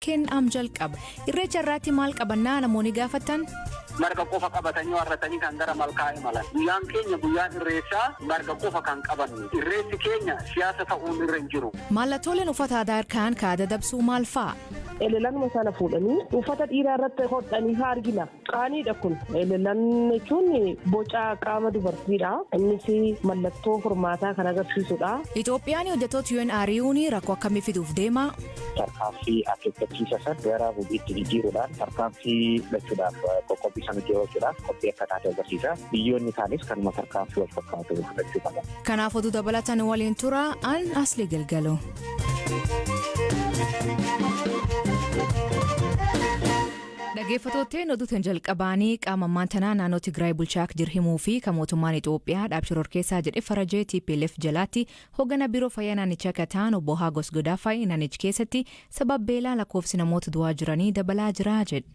Ken amjal qaba. Irreecha irratti maal qabannaa namoonni gaafatan? Marga qofa qabatanii warratanii kan gara malkaa imalan. Guyyaan keenya guyyaan irreechaa marga qofa kan qabannu. Irreechi keenya siyaasa ta'uun irra hin jiru. Mallattooleen uffata aadaa harkaan kaada dabsuu maal fa'a? Eleellan sana fuudhanii uffata dhiiraa irratti hodhanii argina. Qaaniidha kun. Eleellan jechuun boca qaama dubartiidha. Innis mallattoo furmaataa kan agarsiisudha. Itoophiyaan hojjettoota UNRU'n rakkoo akkamii fiduuf deema? Tarkaanfii akeekkachiisa sana gara hojiitti jijjiiruudhaan tarkaanfii fudhachuudhaaf qoqqobbii sana hojjechuudhaaf qophii akka taate agarsiisa. Biyyoonni kaanis kanuma tarkaanfii wal fakkaatu fudhachuu qaban. Kanaaf oduu dabalatan waliin tura an Asli Galgaloo. Dhaggeeffattootni oduutiin jalqabaanii qaama maantanaa naannoo Tigraay bulchaa jirhimuu fi kan mootummaan Itoophiyaa dhaabshiroo keessaa jedhe farajee TPLF jalaatti hoggana biiroo fayyaa naannichaa kataan obbo Hagos Godaafay naannicha keessatti sababa beelaa lakkoofsi namoota du'aa jiranii dabalaa jira jedhe.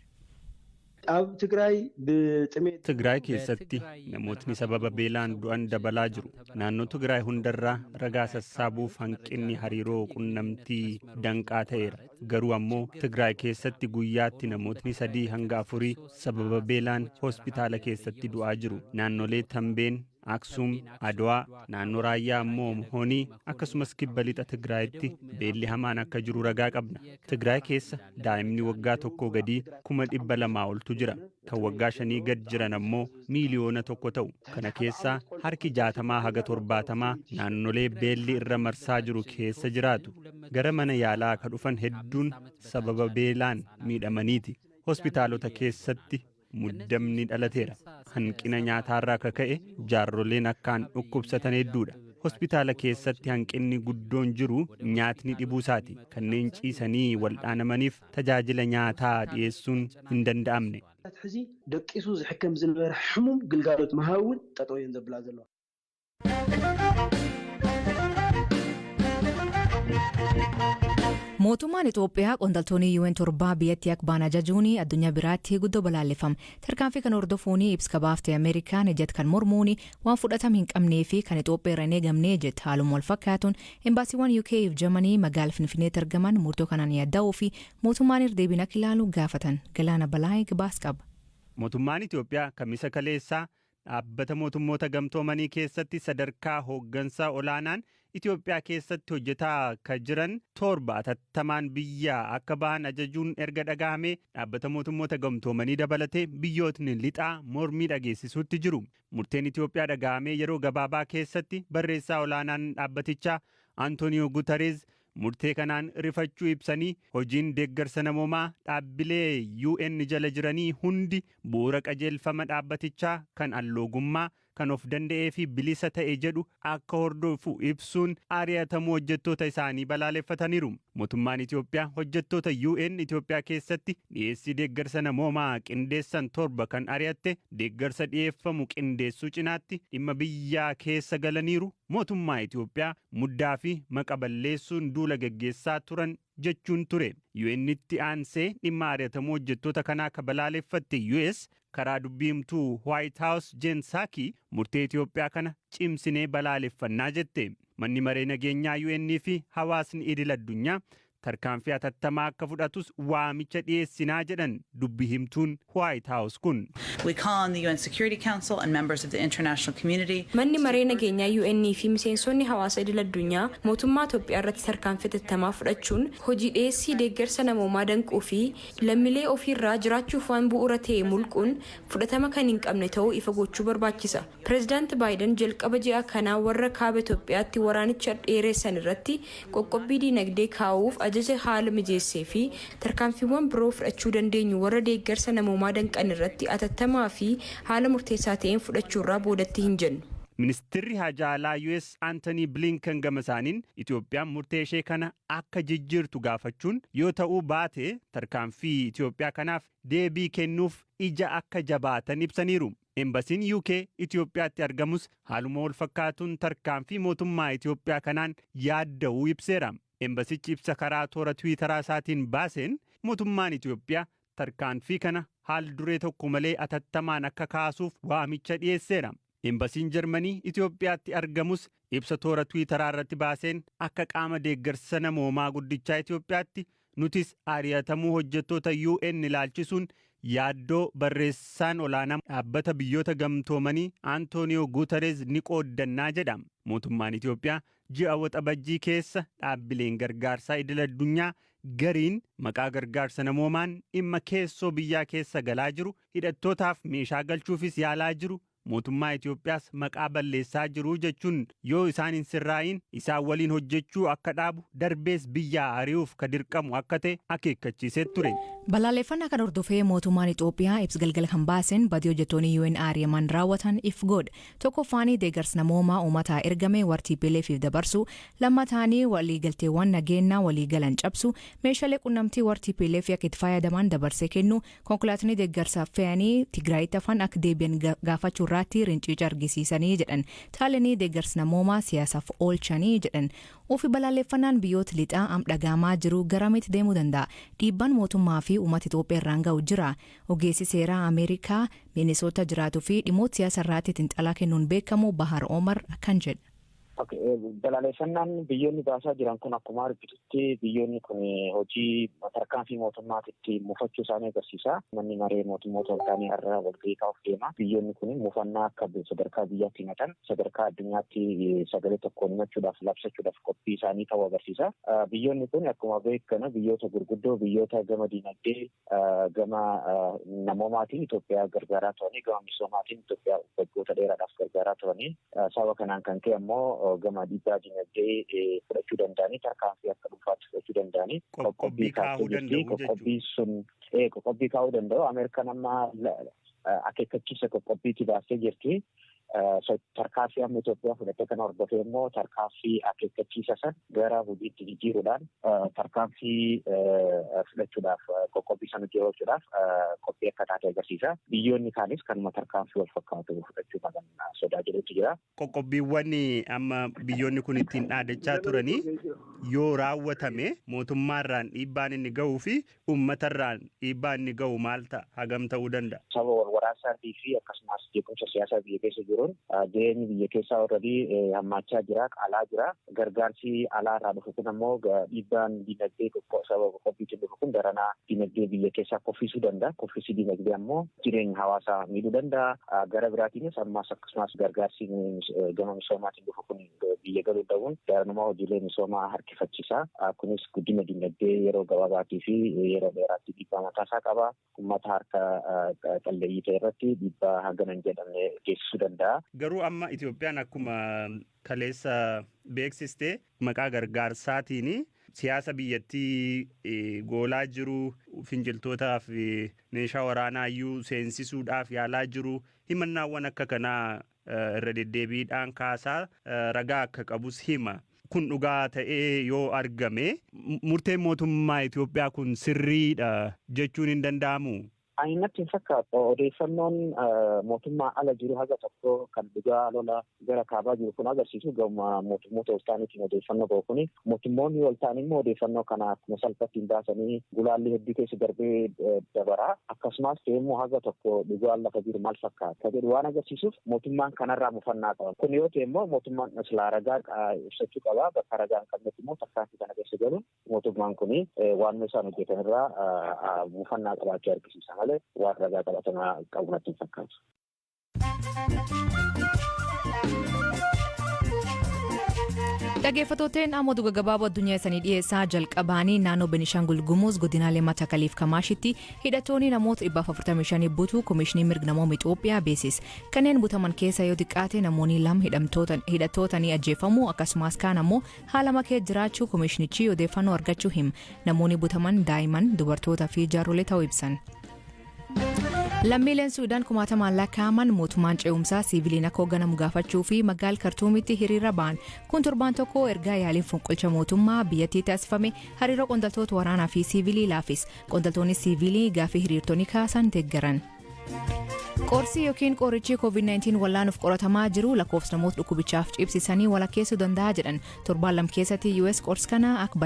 Tigraay keessatti namootni sababa beelaan du'an dabalaa jiru. Naannoo Tigraay hundarraa ragaa sassaabuuf hanqinni hariiroo qunnamtii danqaa ta'eera. Garuu ammoo Tigraay keessatti guyyaatti namootni 3 hanga 4 sababa beelaan hospitaala keessatti du'aa jiru. Naannolee Tambeen, Aksum, Adwaa, naannoo Raayyaa ammoo Hoonii akkasumas kibba lixa Tigraayitti beelli hamaan akka jiru ragaa qabna. Tigraay keessa daa'imni waggaa tokkoo gadii 200,000 oltu jira. Kan waggaa 5 gad jiran ammoo miiliyoona 1 ta'u. Kana keessaa harki 60 haga 70 naannolee beelli irra marsaa jiru keessa jiraatu. Gara mana yaalaa akka dhufan hedduun sababa beelaan miidhamaniiti. Hospitaalota keessatti muddamni dhalateera. Hanqina nyaataarraa akka ka'e jaarroleen akkaan dhukkubsatan hedduudha. Hospitaala keessatti hanqinni guddoon jiru nyaatni dhibuusaati. Kanneen ciisanii waldhaanamaniif tajaajila nyaataa dhiyeessuun hin danda'amne. Daqiisu zixkam zinbar xumum gilgaalot mahaawun xaxooyin zablaa zalwa. Mootummaan Itoophiyaa qondaaltonni UN torbaa biyyattii akka ba'an ajajuun addunyaa biraatti guddoo balaaleffama. Tarkaanfii kan hordofuun ibsa baaftee Ameerikaan ejjet kan mormuun waan fudhatama hin qabnee fi kan Itoophiyaa irra hin eegamne ejjet haaluma wal fakkaatuun embaasiiwwan UK fi Jarmanii magaala Finfinneetti argaman murtoo kanaan yaadda'uu fi mootummaan irra deebiin akka ilaalu gaafatan. Galaana Balaayee gabaasa qaba. Mootummaan Itoophiyaa kamisa kaleessaa dhaabbata mootummoota gamtoomanii keessatti sadarkaa hooggansaa olaanaan Itoophiyaa keessatti hojjetaa kan jiran 7 hatattamaan biyyaa akka ba'an ajajuun erga dhagahame dhaabbata mootummoota gamtoomanii dabalatee biyyootni lixaa mormii dhageessisuutti jiru. Murteen Itoophiyaa dhagahamee yeroo gabaabaa keessatti barreessaa olaanaan dhaabbatichaa Antooniyoo Guutareez murtee kanaan rifachuu ibsanii hojiin deeggarsa namoomaa dhaabbilee UN jala jiranii hundi bu'uura qajeelfama dhaabbatichaa kan alloogummaa kan of danda'ee fi bilisa ta'e jedhu akka hordofu ibsuun ari'atamuu hojjettoota isaanii balaaleffataniiru. Mootummaan Itoophiyaa hojjettoota UN Itoophiyaa keessatti dhiyeessii deeggarsa namoomaa qindeessan 7 kan ari'atte deeggarsa dhiyeeffamu qindeessuu cinaatti dhimma biyyaa keessa galaniiru. Mootummaa Itoophiyaa muddaa fi maqa balleessuun duula geggeessaa turan jechuun ture. UN'tti aansee dhimma ari'atamuu hojjettoota kanaa akka balaaleffatte US karaa dubbiimtuu White House Jen Psaki murtee Itoophiyaa kana cimsinee balaaleffannaa jette. Manni maree nageenyaa UN fi hawaasni idil addunyaa tarkaanfii hatattamaa akka fudhatus waamicha dhiyeessinaa jedhan dubbi himtuun White House kun. We call on the UN Security Council and members of the international community. Manni maree nageenyaa UN fi miseensonni hawaasa idil addunyaa mootummaa Itoophiyaa irratti tarkaanfii hatattamaa fudhachuun hojii dhiyeessii deeggarsa namoomaa danquu fi lammiilee ofiirraa jiraachuuf waan bu'uura ta'e mulquun fudhatama kan hin qabne ta'uu ifa gochuu barbaachisa. Pireezidaanti Baayiden jalqaba ji'a kanaa warra kaaba Itoophiyaatti waraanicha dheeressan irratti qoqqobbii dinagdee kaa'uuf ajaja haala mijeessee fi tarkaanfiiwwan biroo fudhachuu dandeenyu warra deeggarsa namoomaa danqan irratti atattamaa fi haala murteessaa ta'een fudhachuurraa boodatti hin jennu. Ministeerri Hajaalaa US Anthony Blinken gama isaaniin Itoophiyaan murtee ishee kana akka jijjiirtu gaafachuun yoo ta'uu baate tarkaanfii Itoophiyaa kanaaf deebii kennuuf ija akka jabaatan ibsaniiru. Embasiin UK Itoophiyaatti argamus haaluma wal fakkaatuun tarkaanfii mootummaa Itoophiyaa kanaan yaadda'uu ibseera. Embasichi ibsa karaa toora Tiwiitaraa isaatiin baaseen mootummaan Itoophiyaa tarkaanfii kana haal duree tokko malee atattamaan akka kaasuuf waamicha dhiyeesseera. Embasiin Jarmanii Itoophiyaatti argamus ibsa toora Tiwiitaraa irratti baaseen akka qaama deeggarsa namoomaa guddichaa Itoophiyaatti nutis ari'atamuu hojjettoota UN ilaalchisuun yaaddoo barreessaan olaanaa dhaabbata biyyoota gamtoomanii Antooniyoo Guutereez ni qooddannaa jedhama. Mootummaan Itoophiyaa ji'a waxabajjii keessa dhaabbileen gargaarsaa idil-addunyaa gariin maqaa gargaarsa namoomaan dhimma keessoo biyyaa keessa galaa jiru hidhattootaaf meeshaa galchuufis yaalaa jiru. Mootummaa Itoophiyaas maqaa balleessaa jiru jechuun yoo isaan hin sirraayin isaan waliin hojjechuu akka dhaabu darbees biyyaa ari'uuf ka dirqamu akka ta'e akeekkachiisee ture. Balaaleffannaa kan hordofee mootummaan Itoophiyaa ibsa galgala kan baasen badii hojjettoonni UN ari'aman raawwatan if godha. Tokkoffaanii deeggarsa namoomaa uummataa ergame wartii pileefiif dabarsu, lammataanii waliigalteewwan nageenyaa waliigalan cabsu, meeshaalee qunnamtii wartii pileefi akka itti fayyadaman dabarsee kennu, konkolaatonni deeggarsaaf fe'anii Tigraayitti hafan akka deebi'an gaafachuu irratti rinciica argisiisanii jedhan. Taalanii deeggarsa namoomaa siyaasaaf oolchanii jedhan. Ofii balaaleffannaan biyyoota lixaa am dhagahamaa jiru garamitti deemuu danda'a. Dhiibbaan mootummaa fi uummata Itoophiyaa irraan ga'u jira. Ogeessi seeraa Ameerikaa Minisoota jiraatuu fi dhimmoota siyaasa irratti xiinxalaa kennuun beekamu Bahar Omar kan jedhe. Balaaleffannaan biyyoonni baasaa jiran kun akkuma argitutti biyyoonni kun hojii tarkaanfii mootummaatitti mufachuu isaanii agarsiisa. Manni maree mootummoota waltaanii irraa walgahii kaa'uuf deema. Biyyoonni kun mufannaa akka sadarkaa biyyaatti himatan sadarkaa addunyaatti sagalee tokkoon himachuudhaaf labsachuudhaaf qophii isaanii ta'uu agarsiisa. Biyyoonni kun akkuma beekamu biyyoota gurguddoo biyyoota gama dinagdee gama namoomaatiin Itoophiyaa gargaaraa turanii gama misoomaatiin Itoophiyaa waggoota dheeraadhaaf gargaaraa turanii sababa kanaan kan ka'e ammoo gama dhiibbaa dinagdee fudhachuu danda'anii tarkaanfii akka dhuunfaatti fudhachuu danda'anii qoqqobbii kaa'uu danda'u. Qoqqobbii kaa'uu danda'u. Ameerikaan amma akeekkachiisa qoqqobbiitti baastee jirti. Tarkaanfii amma Itoophiyaa fudhatte kana hordofee immoo tarkaanfii akeekkachiisa san gara hojiitti jijjiiruudhaan tarkaanfii fudhachuudhaaf qoqqobbii sana jijjiiruudhaaf qophii akka taate agarsiisa. Biyyoonni kaanis kanuma tarkaanfii wal fakkaatu fudhachuu qaban sodaa jedhutu jira. Qoqqobbiiwwan amma biyyoonni kun ittiin dhaadachaa turanii yoo raawwatame mootummaarraan dhiibbaan inni ga'uu fi uummatarraan dhiibbaan inni ga'u maal ta'a hagam ta'uu danda'a? Sababa wal waraansaatii fi akkasumas jeequmsa siyaasaa biyya keessa jiruun jireenyi biyya keessaa warradii hammaachaa jira, qaalaa jira. Gargaarsi alaa irraa dhufu kun ammoo dhiibbaan dinagdee sababa qoqqobbiitiin dhufu kun daranaa dinagdee biyya keessaa kuffisuu danda'a. Kuffisi dinagdee ammoo jireenya hawaasaa miidhuu danda'a. Gara biraatiinis ammas akkasumas gargaarsi gama misoomaatiin dhufu kun biyya galuu ta'uun daranuma hojiilee misoomaa harkifachiisa. Kunis guddina dinagdee yeroo gabaabaatii fi yeroo dheeraatti dhiibbaa mataasaa qaba. Uummata harka qalleeyyii ta'e irratti dhiibbaa haganan jedhamne geessisuu danda'a. Garuu amma Itoophiyaan akkuma kaleessa beeksiste maqaa gargaarsaatiin siyaasa biyyattii goolaa jiru finciltootaaf meeshaa waraanaa iyyuu seensisuudhaaf yaalaa jiru himannaawwan akka kanaa irra deddeebiidhaan kaasaa ragaa akka qabus hima. Kun dhugaa ta'ee yoo argame murteen mootummaa Itoophiyaa kun sirriidha jechuun hin danda'amu. Natti hin fakkaatu odeeffannoon mootummaa ala jiru haga tokko kan dhugaa lola gara kaabaa jiru kun agarsiisu gama mootummoota waltaaniitiin odeeffannoo qabu kuni mootummoonni waltaan immoo odeeffannoo kana akkuma salphatti hin baasanii gulaalli hedduu keessa darbee dabara akkasumas immoo haga tokko dhugaa lafa jiru maal fakkaata jedhu waan agarsiisuuf mootummaan kanarraa mufannaa qaba. Kun yoo ta'e immoo mootummaan silaa ragaa ibsachuu qaba. Bakka ragaan qabnetti immoo tarkaanfii kana keessa galuun mootummaan kuni waan isaan hojjetan irraa mufannaa qabaachuu argisiisa. Waan ragaa qabatamaa qabu natti hin fakkaatu. Dhaggeeffattootni amma oduu gabaabaa addunyaa isaanii dhiyeessaa jalqabanii naannoo Benishaangul Gumuz godinaalee Matakaliif Kamaashitti hidhattoonni namoota 445 butuu Komishinii Mirga Namoomaa Itoophiyaa beeksise. Kanneen butaman keessa yoo xiqqaate namoonni 2 hidhattootni ajjeefamuu akkasumas kaan ammoo haala makee jiraachuu komishinichi odeeffannoo argachuu hima. Namoonni butaman daa'imman, dubartoota fi jaarsolee ta'uu ibsan. Lammiileen Suudaan kumaatamaan lakkaa'aman mootummaan ce'umsaa siviiliin akka hoogganamu gaafachuu fi magaalaa Kartuumitti hiriira ba'an. Kun torbaan tokko ergaa yaaliin fonqolcha mootummaa biyyattii taasifame hariiroo qondaaltota waraanaa fi siviilii laafis. Qondaaltonni siviilii gaafii hiriirtonni kaasan deeggaran. Qorsi yookiin qorichi COVID-19 wallaanuuf qoratamaa jiru lakkoofsa namoota dhukkubichaaf cibsisanii walakkeessuu danda'a jedhan. Torbaan lama keessatti US qorsi kana akka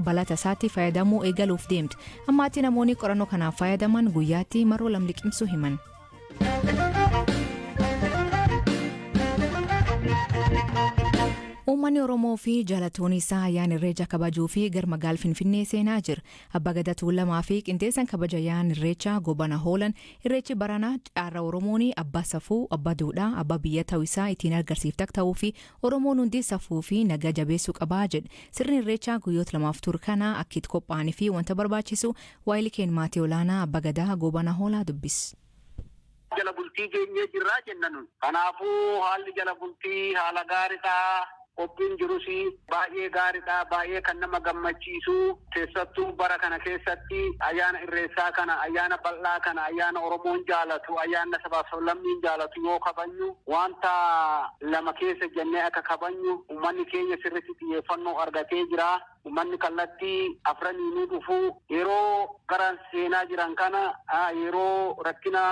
balata isaatti fayyadamuu eegaluuf deemti. Ammaatti namoonni qorannoo kanaaf fayyadaman guyyaatti maroo 2 liqimsuu himan. Uummanni Oromoo fi jaallattoonni isaa ayyaana irreecha kabajuu fi gara magaalaa Finfinnee seenaa jira. Abbaa Gadaa Tuulamaa fi qindeessaan kabaja ayyaana irreechaa Goobana Hoolan irreechi baranaa caarraa Oromoon abbaa safuu, abbaa duudhaa, abbaa biyya ta'uu isaa ittiin agarsiiftak ta'uu fi Oromoon hundi safuu fi nagaa jabeessuu qabaa jedhe. Sirni irreechaa guyyoota lamaaf ture kana akka itti qophaa'anii fi wanta barbaachisu waa'ilii keenya maatii olaanaa Abbaa Gadaa Goobana Hoolaa dubbis. Jala bultii geenyee jirraa jennan. Kanaafuu haalli jala bultii haala gaariidhaa. Qophiin jirus baay'ee gaariidha, baay'ee kan nama gammachiisu. Keessattuu bara kana keessatti ayyaana irreessaa kana, ayyaana bal'aa kana, ayyaana Oromoon jaalatu, ayyaana sabaaf sablammiin jaalatu yoo kabajnu wanta lama keessa jennee akka kabajnu uummanni keenya sirriitti xiyyeeffannoo argatee jira. Uummanni kallattii afraniinuu dhufu yeroo gara seenaa jiran kana yeroo rakkina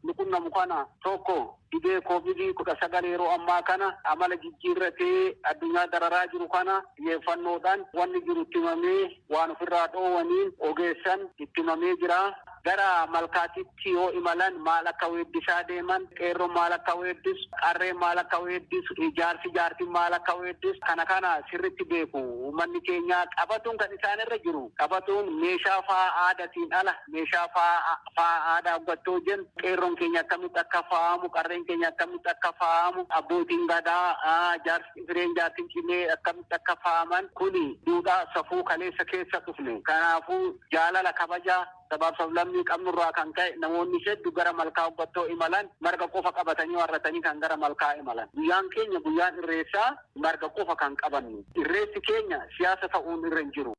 nuqunnamu kana tokko dhibee COVID-19 yeroo ammaa kana amala jijjiirratee addunyaa dararaa jiru kana xiyyeeffannoodhaan wanni jiru ittimamee waan ofirraa dhoowwaniin ogeessan ittimamee jira. Gara malkaatitti yoo imalan maal akka weeddisaa deeman, qeerroon maal akka weeddisu, qarreen maal akka weeddisu, jaartiin maal akka weeddisu kana sirritti beeku. Uummanni keenya qabatuun kan isaan irra jiru. Qabatuun meeshaa fa'aa aadaatiin ala, meeshaa fa'aa aadaa uffattoo jennu qeerroon keenya akkamitti akka fa'aamu, qarreen keenya akkamitti akka fa'aamu, abbootiin gadaa, jaartiin cimee akkamitti akka fa'aaman kuni duudhaa safuu kaleessa keessa dhufne. Kanaafuu jaalala kabajaa sabaaf sablammii qabnurraa kan ka'e namoonni hedduu gara malkaa uffattoo imalan marga qofa qabatanii warratanii kan gara malkaa imalan. Guyyaan keenya guyyaan irreessaa marga qofa kan qabannu. Irreessi keenya siyaasa ta'uun irra hin jiru.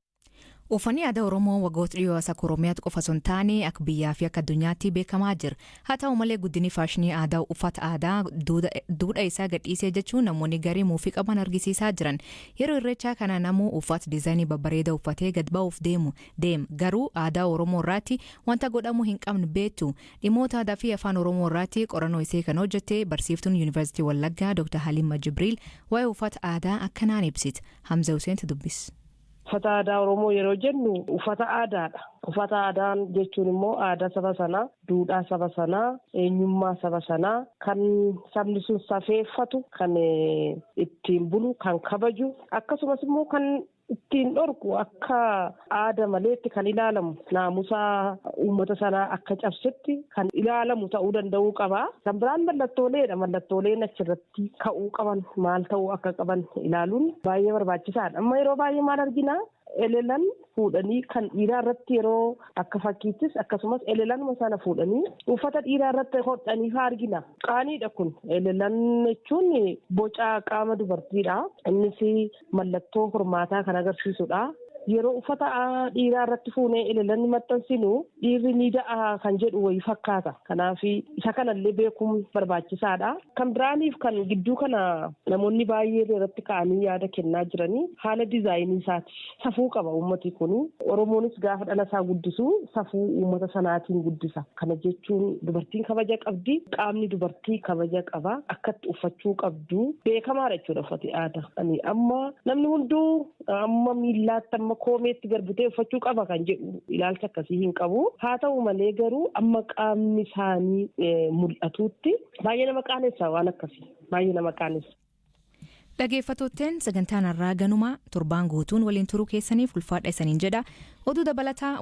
Uffanni aadaa Oromoo waggoota dhiyoo as akka Oromiyaatti qofa osoo hin taane akka biyyaa fi akka addunyaatti beekamaa jira. Haa ta'u malee guddinni faashinii aadaa uffata aadaa duudhaa isaa gadhiisee jechuun namoonni garii muufii qaban argisiisaa jiran. Yeroo irreechaa kana namuu uffata diizaayinii babbareedaa uffatee gad ba'uuf deema. Garuu aadaa Oromoo irratti wanta godhamu hin qabne beektu. Dhimmoota aadaa fi afaan Oromoo irratti qorannoo isee kan hojjette barsiiftuun Yuunivarsiitii Wallaggaa Dr. Halimma Jibriil waa'ee uffata aadaa akkanaan ibsiti. Hamza Husseent dubbis. Uffata aadaa Oromoo yeroo jennu uffata aadaadha. Uffata aadaa jechuun immoo aadaa saba sanaa, duudhaa saba sanaa, eenyummaa saba sanaa kan sabni sun safeeffatu, kan ittiin bulu, kan kabaju akkasumas immoo kan ittiin dhorku akka aadaa maleetti kan ilaalamu naamusa uummata sanaa akka cabsetti kan ilaalamu ta'uu danda'uu qaba. Kan biraan mallattooleedha. Mallattooleen achirratti ka'uu qaban maal ta'uu akka qaban ilaaluun baay'ee barbaachisaadha. Amma yeroo baay'ee maal argina? Elelan fuudhanii kan dhiiraa irratti yeroo akka fakkiittis akkasumas elelanuma sana fuudhanii uffata dhiiraa irratti hodhanii argina. Qaaniidha kun. Elelan jechuun boca qaama dubartiidha. Innis mallattoo hormaataa kan agarsiisudha. Yeroo uffata dhiiraa irratti fuunee elelanni maxxansinu dhiirri ni da'a kan jedhu wayii fakkaata. Kanaaf isa kanallee beekuun barbaachisaadha. Kan biraaniif kan gidduu kana namoonni baay'ee irratti ka'anii yaada kennaa jiranii haala diizaayinii isaati. Safuu qaba uummati kun. Oromoonis gaafa dhala isaa guddisu safuu uummata sanaatiin guddisa. Kana jechuun dubartiin kabaja qabdi. Qaamni dubartii kabaja qaba. Akkatti uffachuu qabdu beekamaadha jechuudha uffati aadaa. Amma namni hunduu amma miillaatti amma koomeetti garbutee uffachuu qaba kan jedhu ilaalcha akkasii hin qabu. Haa ta'u malee garuu amma qaamni isaanii mul'atuutti baay'ee nama qaanessa waan akkasii. Baay'ee nama qaanessa. Dhaggeeffattootteen sagantaan har'aa ganuma torbaan guutuun waliin turuu keessaniif ulfaadha isaniin jedha. Oduu dabalataa